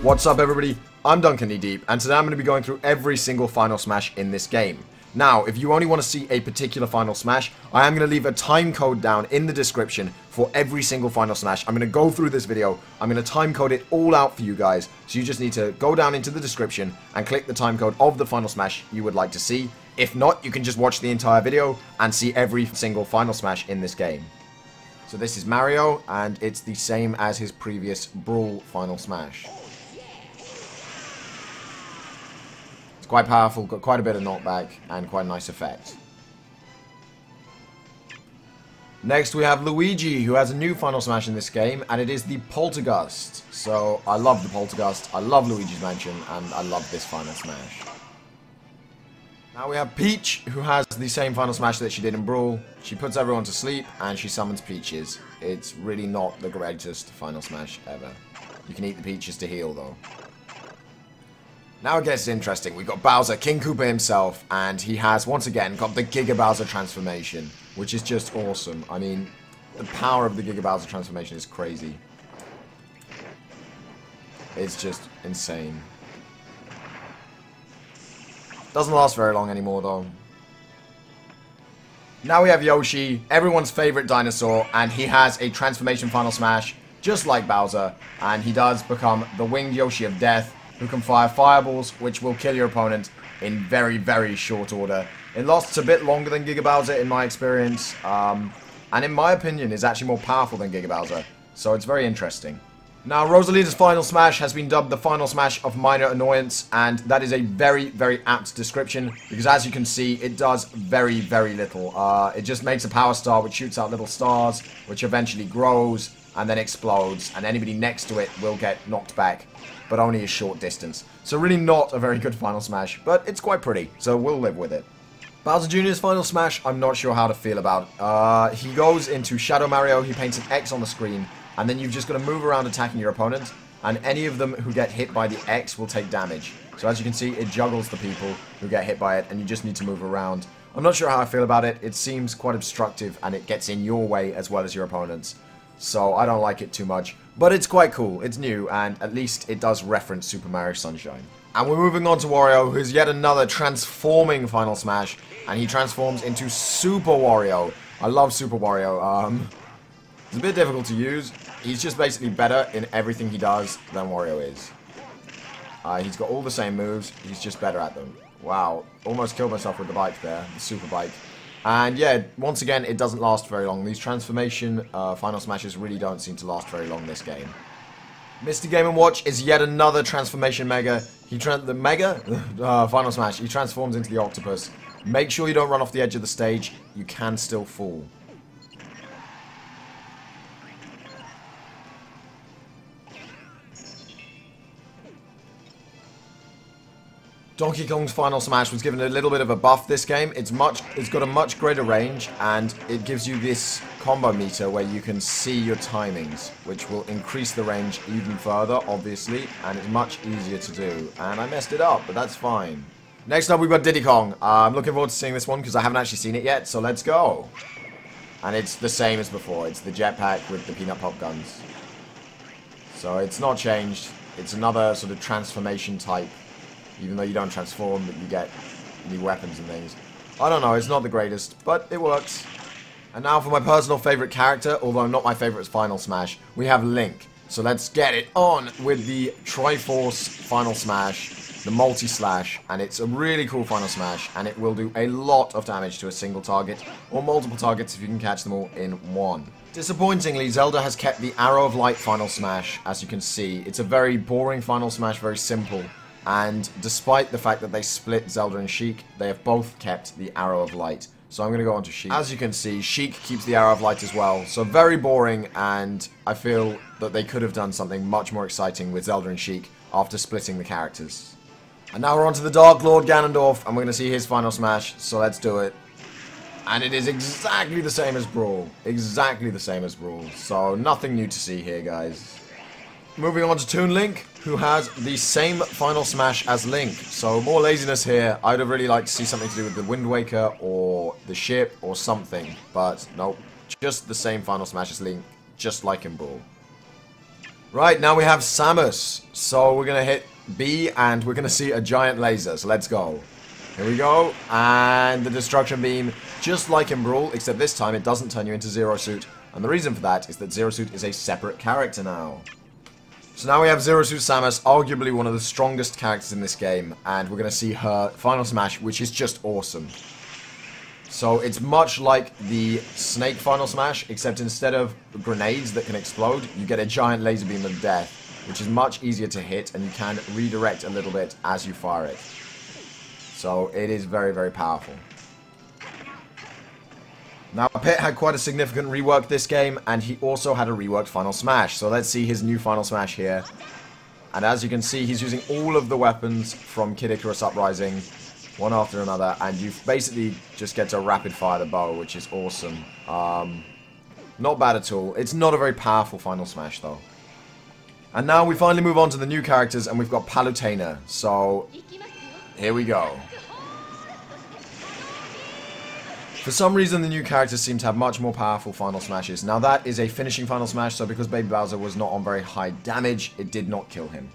What's up everybody, I'm Duncan Knee Deep, and today I'm going to be going through every single Final Smash in this game. Now, if you only want to see a particular Final Smash, I am going to leave a time code down in the description for every single Final Smash. I'm going to go through this video, I'm going to time code it all out for you guys, so you just need to go down into the description and click the time code of the Final Smash you would like to see. If not, you can just watch the entire video and see every single Final Smash in this game. So this is Mario, and it's the same as his previous Brawl Final Smash. It's quite powerful, got quite a bit of knockback, and quite a nice effect. Next we have Luigi, who has a new Final Smash in this game, and it is the Poltergust. So, I love the Poltergust, I love Luigi's Mansion, and I love this Final Smash. Now we have Peach, who has the same Final Smash that she did in Brawl. She puts everyone to sleep, and she summons Peaches. It's really not the greatest Final Smash ever. You can eat the Peaches to heal, though. Now it gets interesting. We've got Bowser, King Koopa himself, and he has, once again, got the Giga Bowser transformation, which is just awesome. I mean, the power of the Giga Bowser transformation is crazy. It's just insane. Doesn't last very long anymore, though. Now we have Yoshi, everyone's favorite dinosaur, and he has a transformation Final Smash, just like Bowser, and he does become the Winged Yoshi of Death, who can fire fireballs, which will kill your opponent in very, very short order. It lasts a bit longer than Giga Bowser in my experience, and in my opinion is actually more powerful than Giga Bowser, so it's very interesting. Now, Rosalina's Final Smash has been dubbed the Final Smash of Minor Annoyance, and that is a very, very apt description, because as you can see, it does very, very little. It just makes a power star which shoots out little stars, which eventually grows, and then explodes, and anybody next to it will get knocked back, but only a short distance. So really not a very good Final Smash, but it's quite pretty, so we'll live with it. Bowser Jr.'s Final Smash, I'm not sure how to feel about. He goes into Shadow Mario, he paints an X on the screen, and then you've just got to move around attacking your opponent, and any of them who get hit by the X will take damage. So as you can see, it juggles the people who get hit by it, and you just need to move around. I'm not sure how I feel about it. It seems quite obstructive, and it gets in your way as well as your opponent's. So I don't like it too much, but it's quite cool, it's new, and at least it does reference Super Mario Sunshine. And we're moving on to Wario, who's yet another transforming Final Smash, and he transforms into Super Wario. I love Super Wario. It's a bit difficult to use. He's just basically better in everything he does than Wario is. He's got all the same moves, he's just better at them. Wow, almost killed myself with the bike there, the Super Bike. And yeah, once again, it doesn't last very long. These transformation Final Smashes really don't seem to last very long this game. Mr. Game & Watch is yet another transformation mega. Final Smash. He transforms into the octopus. Make sure you don't run off the edge of the stage. You can still fall. Donkey Kong's Final Smash was given a little bit of a buff this game. It's got a much greater range, and it gives you this combo meter where you can see your timings, which will increase the range even further, obviously, and it's much easier to do. And I messed it up, but that's fine. Next up, we've got Diddy Kong. I'm looking forward to seeing this one because I haven't actually seen it yet, so let's go. And it's the same as before. It's the jetpack with the peanut pop guns. So it's not changed. It's another sort of transformation type. Even though you don't transform, but you get new weapons and things. I don't know, it's not the greatest, but it works. And now for my personal favourite character, although not my favourite Final Smash, we have Link. So let's get it on with the Triforce Final Smash, the Multi-Slash, and it's a really cool Final Smash, and it will do a lot of damage to a single target, or multiple targets if you can catch them all in one. Disappointingly, Zelda has kept the Arrow of Light Final Smash, as you can see. It's a very boring Final Smash, very simple. And despite the fact that they split Zelda and Sheik, they have both kept the Arrow of Light. So I'm going to go on to Sheik. As you can see, Sheik keeps the Arrow of Light as well. So very boring, and I feel that they could have done something much more exciting with Zelda and Sheik after splitting the characters. And now we're on to the Dark Lord Ganondorf, and we're going to see his Final Smash, so let's do it. And it is exactly the same as Brawl. Exactly the same as Brawl. So nothing new to see here, guys. Moving on to Toon Link, who has the same Final Smash as Link. So more laziness here. I'd have really liked to see something to do with the Wind Waker or the ship or something. But nope, just the same Final Smash as Link, just like in Brawl. Right, now we have Samus. So we're going to hit B and we're going to see a giant laser. So let's go. Here we go. And the destruction beam, just like in Brawl, except this time it doesn't turn you into Zero Suit. And the reason for that is that Zero Suit is a separate character now. So now we have Zero Suit Samus, arguably one of the strongest characters in this game. And we're going to see her final smash, which is just awesome. So it's much like the Snake final smash, except instead of grenades that can explode, you get a giant laser beam of death, which is much easier to hit, and you can redirect a little bit as you fire it. So it is very, very powerful. Now, Pit had quite a significant rework this game, and he also had a reworked final smash. So let's see his new final smash here. And as you can see, he's using all of the weapons from Kid Icarus Uprising, one after another, and you basically just get to rapid fire the bow, which is awesome. Not bad at all. It's not a very powerful final smash, though. And now we finally move on to the new characters, and we've got Palutena. So, here we go. For some reason, the new characters seem to have much more powerful final smashes. Now, that is a finishing final smash, so because Baby Bowser was not on very high damage, it did not kill him.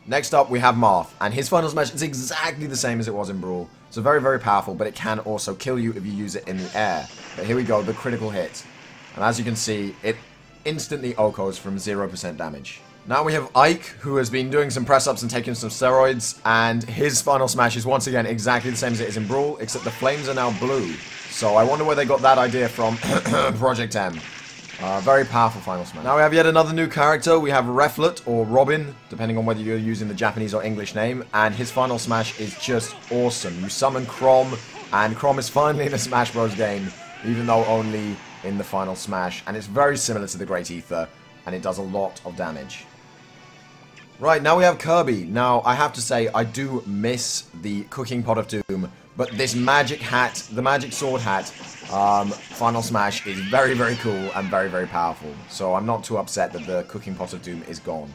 Next up, we have Marth, and his final smash is exactly the same as it was in Brawl. So very, very powerful, but it can also kill you if you use it in the air. But here we go, the critical hit. And as you can see, it instantly OHKOs from 0% damage. Now we have Ike, who has been doing some press-ups and taking some steroids, and his final smash is once again exactly the same as it is in Brawl, except the flames are now blue. So I wonder where they got that idea from. Project M. Very powerful final smash. Now we have yet another new character. We have Reflet, or Robin, depending on whether you're using the Japanese or English name. And his final smash is just awesome. You summon Chrom, and Chrom is finally in a Smash Bros. Game, even though only in the final smash. And it's very similar to the Great Ether, and it does a lot of damage. Right, now we have Kirby. Now, I have to say, I do miss the Cooking Pot of Doom, but this magic hat, the magic sword hat, final smash is very, very cool and very, very powerful. So I'm not too upset that the Cooking Pot of Doom is gone.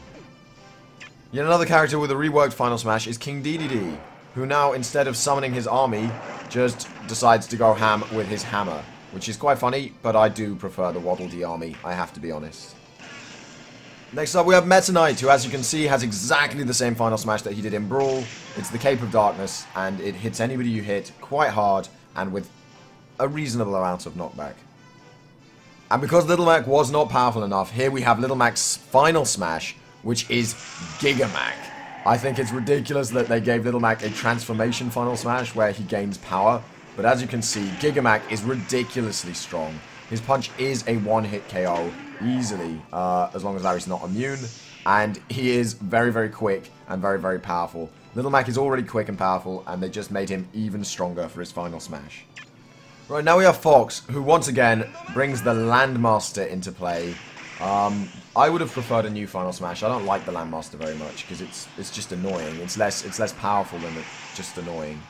Yet another character with a reworked final smash is King DeDeDe, who now, instead of summoning his army, just decides to go ham with his hammer, which is quite funny, but I do prefer the Waddle Dee army, I have to be honest. Next up we have Meta Knight, who as you can see has exactly the same final smash that he did in Brawl. It's the Cape of Darkness, and it hits anybody you hit quite hard and with a reasonable amount of knockback. And because Little Mac was not powerful enough, here we have Little Mac's final smash, which is Giga Mac. I think it's ridiculous that they gave Little Mac a transformation final smash where he gains power, but as you can see, Giga Mac is ridiculously strong. His punch is a one-hit KO, easily, as long as Larry's not immune. And he is very, very quick and very, very powerful. Little Mac is already quick and powerful, and they just made him even stronger for his final smash. Right, now we have Fox, who once again brings the Landmaster into play. I would have preferred a new final smash. I don't like the Landmaster very much, because it's just annoying. It's less powerful than it's just annoying.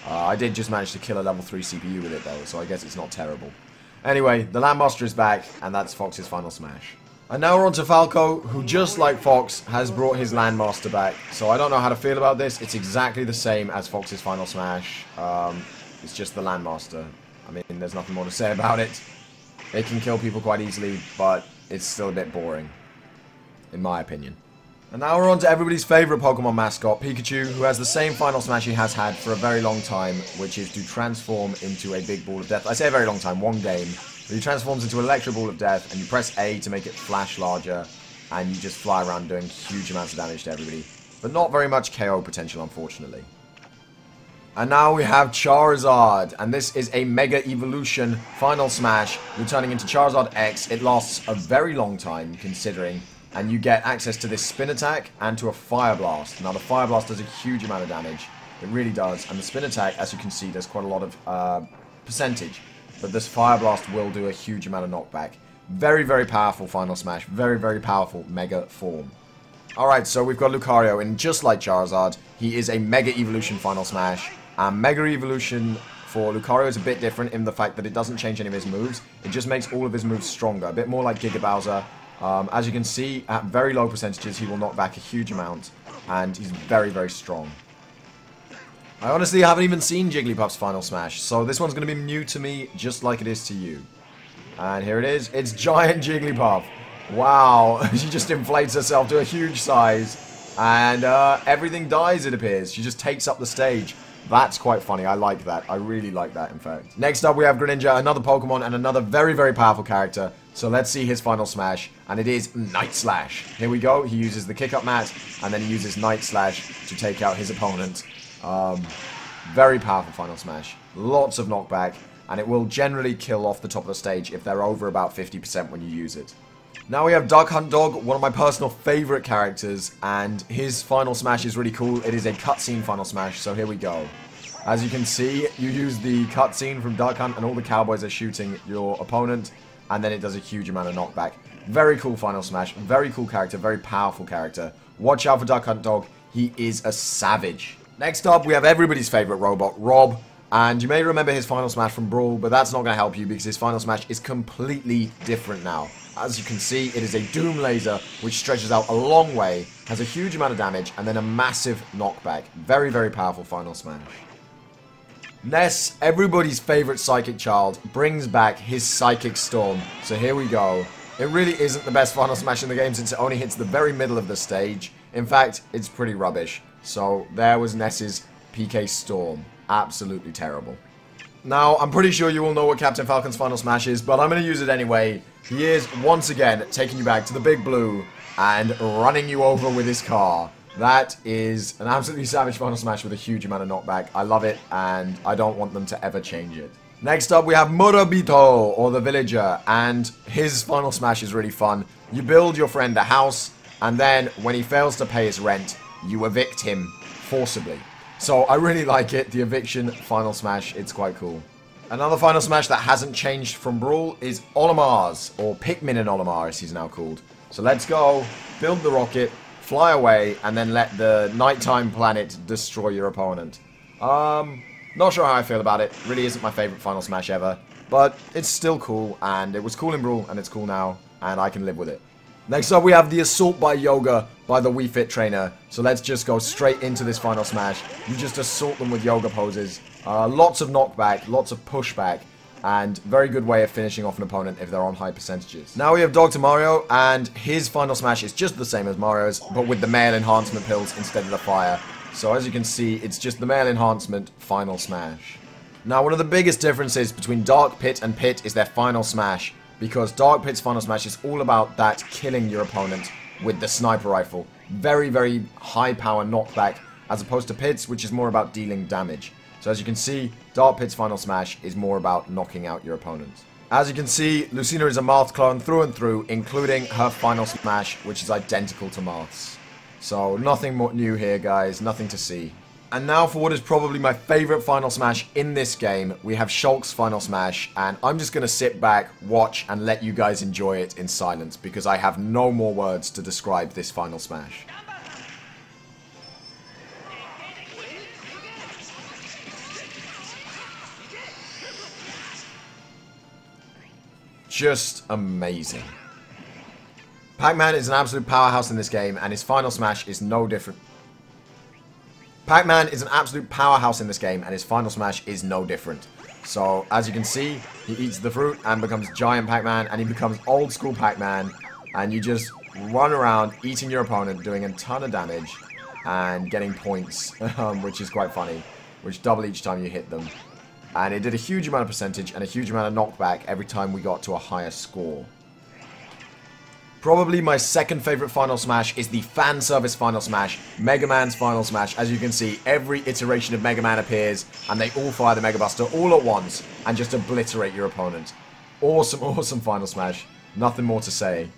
I did just manage to kill a level 3 CPU with it, though, so I guess it's not terrible. Anyway, the Landmaster is back, and that's Fox's final smash. And now we're on to Falco, who just like Fox, has brought his Landmaster back. So I don't know how to feel about this. It's exactly the same as Fox's final smash. It's just the Landmaster. I mean, there's nothing more to say about it. It can kill people quite easily, but it's still a bit boring, in my opinion. And now we're on to everybody's favourite Pokemon mascot, Pikachu, who has the same final smash he has had for a very long time, which is to transform into a big ball of death. I say a very long time, one game. But he transforms into an electro ball of death, and you press A to make it flash larger, and you just fly around doing huge amounts of damage to everybody. But not very much KO potential, unfortunately. And now we have Charizard, and this is a Mega Evolution final smash, returning into Charizard X. It lasts a very long time, considering, and you get access to this spin attack and to a fire blast. Now the fire blast does a huge amount of damage, it really does, and the spin attack, as you can see, does quite a lot of percentage, but this fire blast will do a huge amount of knockback. Very, very powerful final smash, very, very powerful Mega form. Alright, so we've got Lucario, and just like Charizard, he is a Mega Evolution final smash. Mega Evolution for Lucario is a bit different in the fact that it doesn't change any of his moves. It just makes all of his moves stronger, a bit more like Giga Bowser. As you can see, at very low percentages, he will knock back a huge amount, and he's very, very strong. I honestly haven't even seen Jigglypuff's final smash, so this one's going to be new to me, just like it is to you. And here it is, it's Giant Jigglypuff. Wow, she just inflates herself to a huge size. And everything dies, it appears. She just takes up the stage. That's quite funny. I like that. I really like that, in fact. Next up, we have Greninja, another Pokemon, and another very, very powerful character. So let's see his final smash, and it is Night Slash. Here we go. He uses the kick-up mat, and then he uses Night Slash to take out his opponent. Very powerful final smash. Lots of knockback, and it will generally kill off the top of the stage if they're over about 50% when you use it. Now we have Duck Hunt Dog, one of my personal favorite characters, and his final smash is really cool. It is a cutscene final smash, so here we go. As you can see, you use the cutscene from Duck Hunt, and all the cowboys are shooting your opponent, and then it does a huge amount of knockback. Very cool final smash, very cool character, very powerful character. Watch out for Duck Hunt Dog, he is a savage. Next up, we have everybody's favorite robot, Rob. And you may remember his final smash from Brawl, but that's not going to help you because his final smash is completely different now. As you can see, it is a Doom Laser, which stretches out a long way, has a huge amount of damage, and then a massive knockback. Very, very powerful final smash. Ness, everybody's favorite psychic child, brings back his Psychic Storm. So here we go. It really isn't the best final smash in the game since it only hits the very middle of the stage. In fact, it's pretty rubbish. So there was Ness's PK Storm. Absolutely terrible. Now, I'm pretty sure you all know what Captain Falcon's final smash is, but I'm going to use it anyway. He is, once again, taking you back to the Big Blue and running you over with his car. That is an absolutely savage final smash with a huge amount of knockback. I love it, and I don't want them to ever change it. Next up, we have Morabito, or the Villager, and his final smash is really fun. You build your friend a house, and then, when he fails to pay his rent, you evict him forcibly. So I really like it, the eviction final smash, it's quite cool. Another final smash that hasn't changed from Brawl is Olimar's, or Pikmin and Olimar as he's now called. So let's go, build the rocket, fly away, and then let the nighttime planet destroy your opponent. Not sure how I feel about it, really isn't my favourite final smash ever, but it's still cool, and it was cool in Brawl, and it's cool now, and I can live with it. Next up, we have the Assault by Yoga by the Wii Fit Trainer. So let's just go straight into this final smash. You just assault them with yoga poses. Lots of knockback, lots of pushback, and very good way of finishing off an opponent if they're on high percentages. Now we have Dr. Mario, and his final smash is just the same as Mario's, but with the male enhancement pills instead of the fire. So as you can see, it's just the male enhancement final smash. Now one of the biggest differences between Dark Pit and Pit is their final smash. Because Dark Pit's final smash is all about that killing your opponent with the sniper rifle. Very, very high power knockback, as opposed to Pit's, which is more about dealing damage. So as you can see, Dark Pit's final smash is more about knocking out your opponent. As you can see, Lucina is a Marth clone through and through, including her final smash, which is identical to Marth's. So nothing more new here, guys, nothing to see. And now for what is probably my favorite final smash in this game, we have Shulk's final smash, and I'm just going to sit back, watch, and let you guys enjoy it in silence, because I have no more words to describe this final smash. Just amazing. Pac Man is an absolute powerhouse in this game, and his final smash is no different. Pac Man is an absolute powerhouse in this game, and his final smash is no different. So, as you can see, he eats the fruit and becomes Giant Pac Man, and he becomes Old School Pac Man, and you just run around eating your opponent, doing a ton of damage, and getting points, which is quite funny, which double each time you hit them. And it did a huge amount of percentage and a huge amount of knockback every time we got to a higher score. Probably my second favorite final smash is the fan service final smash, Mega Man's final smash. As you can see, every iteration of Mega Man appears, and they all fire the Mega Buster all at once, and just obliterate your opponent. Awesome, awesome final smash. Nothing more to say.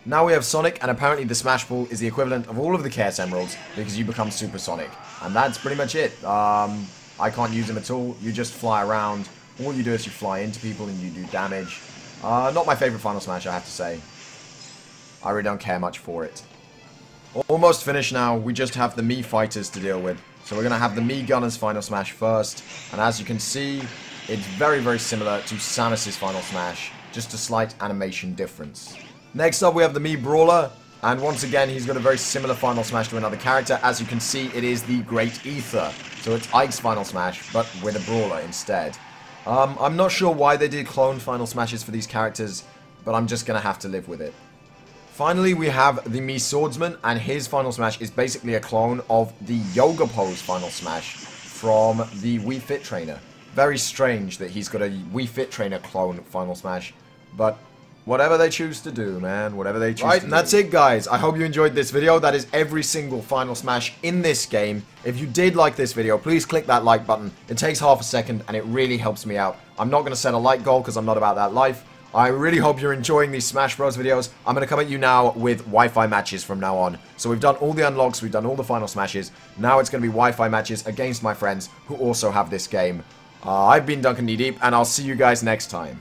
Now we have Sonic, and apparently the Smash Ball is the equivalent of all of the Chaos Emeralds, because you become Super Sonic. And that's pretty much it. I can't use them at all. You just fly around. All you do is you fly into people, and you do damage. Not my favorite final smash, I have to say. I really don't care much for it. Almost finished now. We just have the Mii fighters to deal with. So we're going to have the Mii Gunner's final smash first. And as you can see, it's very, very similar to Samus's final smash. Just a slight animation difference. Next up, we have the Mii Brawler. And once again, he's got a very similar final smash to another character. As you can see, it is the Great Ether. So it's Ike's final smash, but with a Brawler instead. I'm not sure why they did clone final smashes for these characters, but I'm just going to have to live with it. Finally, we have the Mii Swordsman, and his final smash is basically a clone of the Yoga Pose final smash from the Wii Fit Trainer. Very strange that he's got a Wii Fit Trainer clone final smash, but whatever they choose to do, man, whatever they choose to do. Right, and that's it, guys. I hope you enjoyed this video. That is every single final smash in this game. If you did like this video, please click that like button. It takes half a second, and it really helps me out. I'm not going to set a like goal because I'm not about that life. I really hope you're enjoying these Smash Bros videos. I'm going to come at you now with Wi-Fi matches from now on. So we've done all the unlocks, we've done all the final smashes. Now it's going to be Wi-Fi matches against my friends who also have this game. I've been Duncan Knee Deep, and I'll see you guys next time.